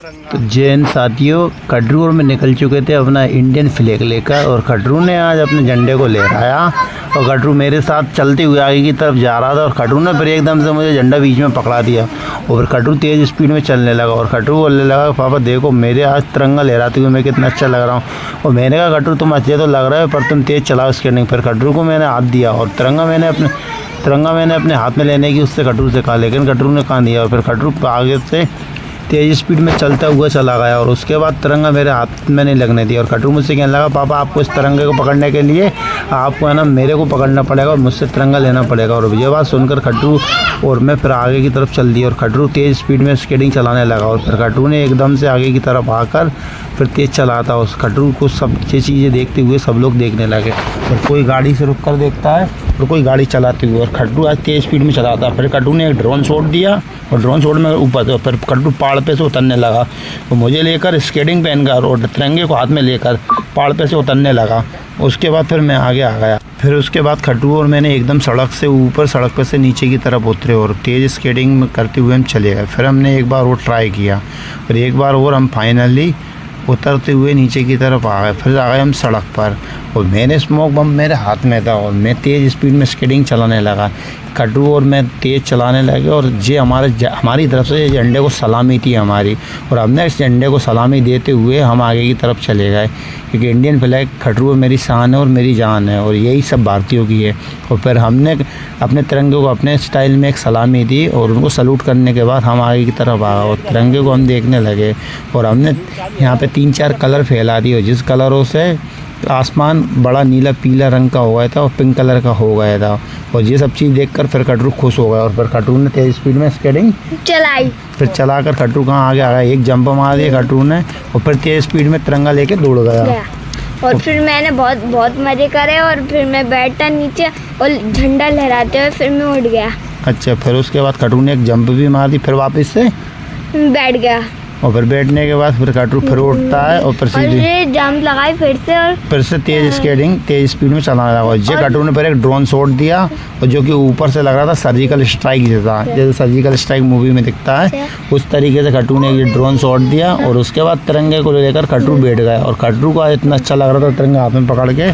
तो जैन साथियों, खड्रू में निकल चुके थे अपना इंडियन फ्लैग लेकर, और खड्रू ने आज अपने झंडे को लहराया और खड्रू मेरे साथ चलते हुए आगे की तरफ जा रहा था और खड्रू ने फिर एकदम से मुझे झंडा बीच में पकड़ा दिया और फिर खड्रू तेज़ स्पीड में चलने लगा और खड्रू बोलने लगा, पापा देखो मेरे आज तिरंगा लहराते हुए मैं कितना अच्छा लग रहा हूँ। और मैंने कहा, खड्रू तुम अच्छे तो लग रहे हो पर तुम तेज़ चलाओ स्केटिंग। फिर खड्रू को मैंने हाथ दिया और तिरंगा मैंने अपने हाथ में लेने की उससे खड्रू से कहा, लेकिन खड्रू ने कहा दिया और फिर खड्रू आगे से तेज़ स्पीड में चलता हुआ चला गया और उसके बाद तिरंगा मेरे हाथ में नहीं लगने दिया। और खड्रू मुझसे कहने लगा, पापा आपको इस तिरंगे को पकड़ने के लिए आपको है ना मेरे को पकड़ना पड़ेगा और मुझसे तिरंगा लेना पड़ेगा। और ये बात सुनकर खड्रू और मैं फिर आगे की तरफ चल दी और खड्रू तेज़ स्पीड में स्केटिंग चलाने लगा और फिर खड्रू ने एकदम से आगे की तरफ आकर फिर तेज़ चलाता। उस खड्रू को सब ये चीज़ें देखते हुए सब लोग देखने लगे और कोई गाड़ी से रुक कर देखता है और कोई गाड़ी चलाते हुए, और खड्रू आज तेज़ स्पीड में चलाता। फिर खड्रू ने एक ड्रोन शॉट दिया और ड्रोन शॉट में ऊपर तो फिर खड्रू पहाड़ पे से उतरने लगा। तो मुझे लेकर स्केटिंग पहनकर और तिरंगे को हाथ में लेकर पहाड़ पे से उतरने लगा। उसके बाद फिर मैं आगे आ गया। फिर उसके बाद खड्रू और मैंने एकदम सड़क से ऊपर, सड़क पर से नीचे की तरफ उतरे और तेज़ स्केटिंग करते हुए हम चले गए। फिर हमने एक बार और ट्राई किया और एक बार और हम फाइनली उतरते हुए नीचे की तरफ आ गए। फिर आ गए हम सड़क पर और मैंने स्मोक बम मेरे हाथ में था और मैं तेज़ स्पीड में स्केटिंग चलाने लगा। खड्रू और मैं तेज़ चलाने लगे और ये हमारी तरफ से झंडे को सलामी थी हमारी, और हमने इस झंडे को सलामी देते हुए हम आगे की तरफ चले गए, क्योंकि इंडियन फ्लैग खड्रू मेरी शान है और मेरी जान है और यही सब भारतीयों की है। और फिर हमने अपने तिरंगे को अपने स्टाइल में एक सलामी दी और उनको सल्यूट करने के बाद हम आगे की तरफ आ गए और तिरंगे को हम देखने लगे और हमने यहाँ पे 3-4 कलर फैला दिए, जिस कलरों से आसमान बड़ा नीला पीला रंग का हो गया था और पिंक कलर का हो गया था। और ये सब चीज़ देखकर फिर खड्रू खुश हो गया और फिर खड्रू ने तेज़ स्पीड में स्केटिंग चलाई। फिर चलाकर खड्रू कहाँ आगे आ गया, एक जंप मार दिया खड्रू ने और फिर तेज़ स्पीड में तिरंगा लेके दौड़ गया। और फिर मैंने बहुत मज़े करे और फिर मैं बैठा नीचे और झंडा लहराते हुए फिर मैं उठ गया। अच्छा, फिर उसके बाद खड्रू ने एक जंप भी मार दी, फिर वापस से बैठ गया और फिर बैठने के बाद फिर खड्रू फिर उठता है और फिर जंप लगाई फिर से तेज़ स्केटिंग तेज़ स्पीड में चलाने लगा। ये खड्रू ने फिर एक ड्रोन शॉट दिया और जो कि ऊपर से लग रहा था सर्जिकल स्ट्राइक जैसा, जैसे सर्जिकल स्ट्राइक मूवी में दिखता है उस तरीके से खड्रू ने ये ड्रोन शॉट दिया और उसके बाद तिरंगे को लेकर खड्रू बैठ गया। और खड्रू को इतना अच्छा लग रहा था तिरंगा हाथ में पकड़ के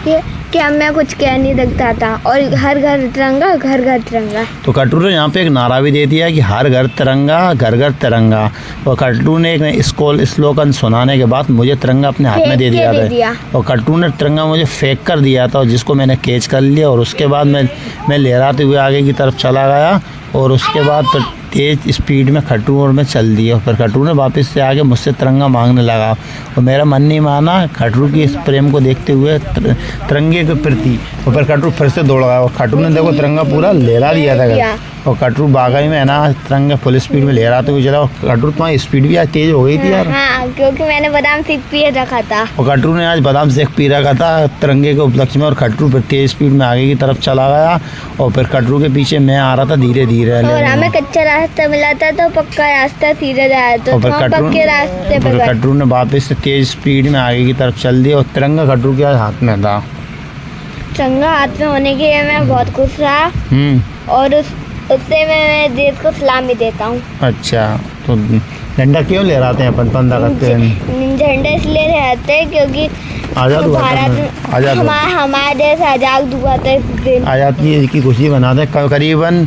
कि मैं कुछ कह नहीं सकता था। और हर घर तिरंगा, घर घर तिरंगा। तो खड्रू ने यहाँ पे एक नारा भी दे दिया कि हर घर तिरंगा, घर घर तिरंगा। और खड्रू ने एक स्लोगन सुनाने के बाद मुझे तिरंगा अपने हाथ में दे दिया था और खड्रू ने तिरंगा मुझे फेंक कर दिया था और जिसको मैंने कैच कर लिया। और उसके बाद मैं लहराते हुए आगे की तरफ चला गया और उसके बाद तो तेज़ स्पीड में खड्रू और मैं चल दिया। और फिर खड्रू ने वापस से आके मुझसे तिरंगा मांगने लगा और मेरा मन नहीं माना खड्रू की इस प्रेम को देखते हुए तिरंगे के प्रति। और फिर खड्रू फिर से दौड़ गया और खड्रू ने देखो तिरंगा पूरा लहरा दिया था और खड्रू बागई में है ना तिरंगा फुल स्पीड में लहराते हुए चला। और खड्रू तुम्हारी स्पीड भी आज तेज़ हो गई थी यार। हाँ, क्योंकि मैंने बादाम शेक पी रखा था और खड्रू ने आज बादाम शेक पी रखा था तिरंगे के उपलक्ष्य में। और खड्रू फिर तेज़ स्पीड में आगे की तरफ चला गया और फिर खड्रू के पीछे मैं आ रहा था धीरे धीरे। और हमें कच्चा रास्ता मिला था तो पक्का रास्ता धीरे जाया तो पक्के रास्ते पे खड्रू ने वापस से तेज़ स्पीड में आगे की तरफ चल दिया और तिरंगा खड्रू के हाथ में था। तिरंगा हाथ में होने के लिए मैं बहुत खुश रहा और उससे मैं देश को सलामी देता हूँ। अच्छा, तो झंडा क्यों लहराते हैं अपन 15 अगस्त पे? झंडा इसलिए लहराते हैं क्योंकि भारत हमारा देश आज़ाद हुआ था इस दिन। आज़ादी की खुशी मनाते हैं। करीबन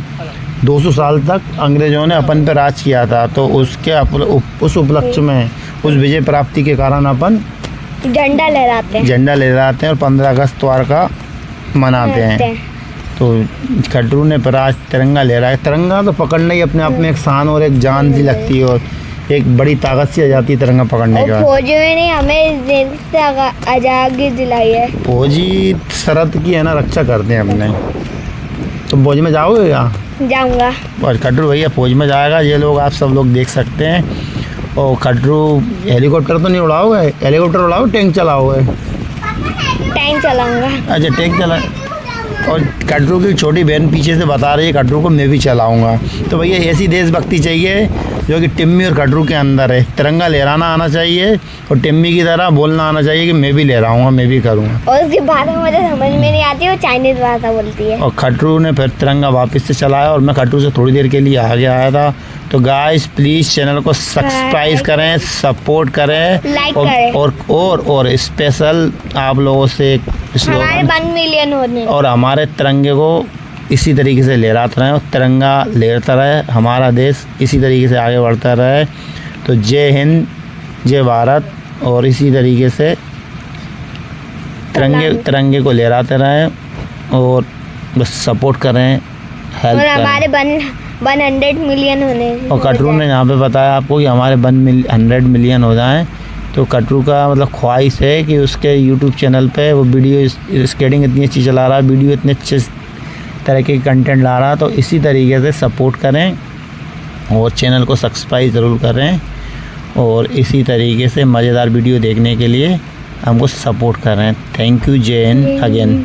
200 साल तक अंग्रेज़ों ने अपन पर राज किया था, तो उस उपलक्ष्य में उस विजय प्राप्ति के कारण अपन झंडा लहराते हैं और 15 अगस्त वार का मनाते हैं। तो खड्रू ने पर आज तिरंगा लहराया। तिरंगा तो पकड़ना ही अपने आप में एक शान और एक जान सी लगती है और एक बड़ी ताकत सी आ जाती है तिरंगा पकड़ने के बाद। फौजी ने हमें देश से आज़ादी दिलाई है। फौजी सरहद की है ना रक्षा करते हैं अपने। तो फौज में जाओगे क्या? जाऊंगा। और खड्रू भैया फौज में जाएगा, ये लोग आप सब लोग देख सकते हैं। और खड्रू हेलीकॉप्टर तो नहीं उड़ाओगे? हेलीकॉप्टर उड़ाओगे, टैंक चलाओगे? टैंक चलाऊंगा। अच्छा, टैंक चला। और खड्रू की छोटी बहन पीछे से बता रही है खड्रू को मैं भी चलाऊंगा। तो भैया ऐसी देशभक्ति चाहिए जो कि टिम्मी और कटरू के अंदर है। तिरंगा लहराना आना चाहिए और टिम्मी की तरह बोलना आना चाहिए कि मैं भी लहराऊंगा, मैं भी करूँगा। और उसकी भाषा मुझे समझ में नहीं आती, वो चाइनीज भाषा बोलती है। और खटरू ने फिर तिरंगा वापस से चलाया और मैं खटरू से थोड़ी देर के लिए आगे आया था। तो गाइस प्लीज़ चैनल को सब्सक्राइब करें, सपोर्ट करें, लाइक करें करें। और स्पेशल आप लोगों से हमारे 1 मिलियन होने और हमारे तिरंगे को इसी तरीके से लहराते रहें और तिरंगा लहरता रहे, हमारा देश इसी तरीके से आगे बढ़ता रहे। तो जय हिंद, जय भारत, और इसी तरीके से तिरंगे को लहराते रहें और बस सपोर्ट करें, हेल्प और करें। हमारे 100 मिलियन होने और कटरू ने यहाँ पे बताया आपको कि हमारे 100 मिलियन हो जाएं। तो कटरू का मतलब ख्वाहिश है कि उसके यूट्यूब चैनल पे वो वीडियो स्केटिंग इतनी अच्छी चला रहा है, वीडियो इतने अच्छे तरह के कंटेंट ला रहा है। तो इसी तरीके से सपोर्ट करें और चैनल को सब्सक्राइब ज़रूर करें और इसी तरीके से मज़ेदार वीडियो देखने के लिए हमको सपोर्ट करें। थैंक यू, जय हिंद अगेन।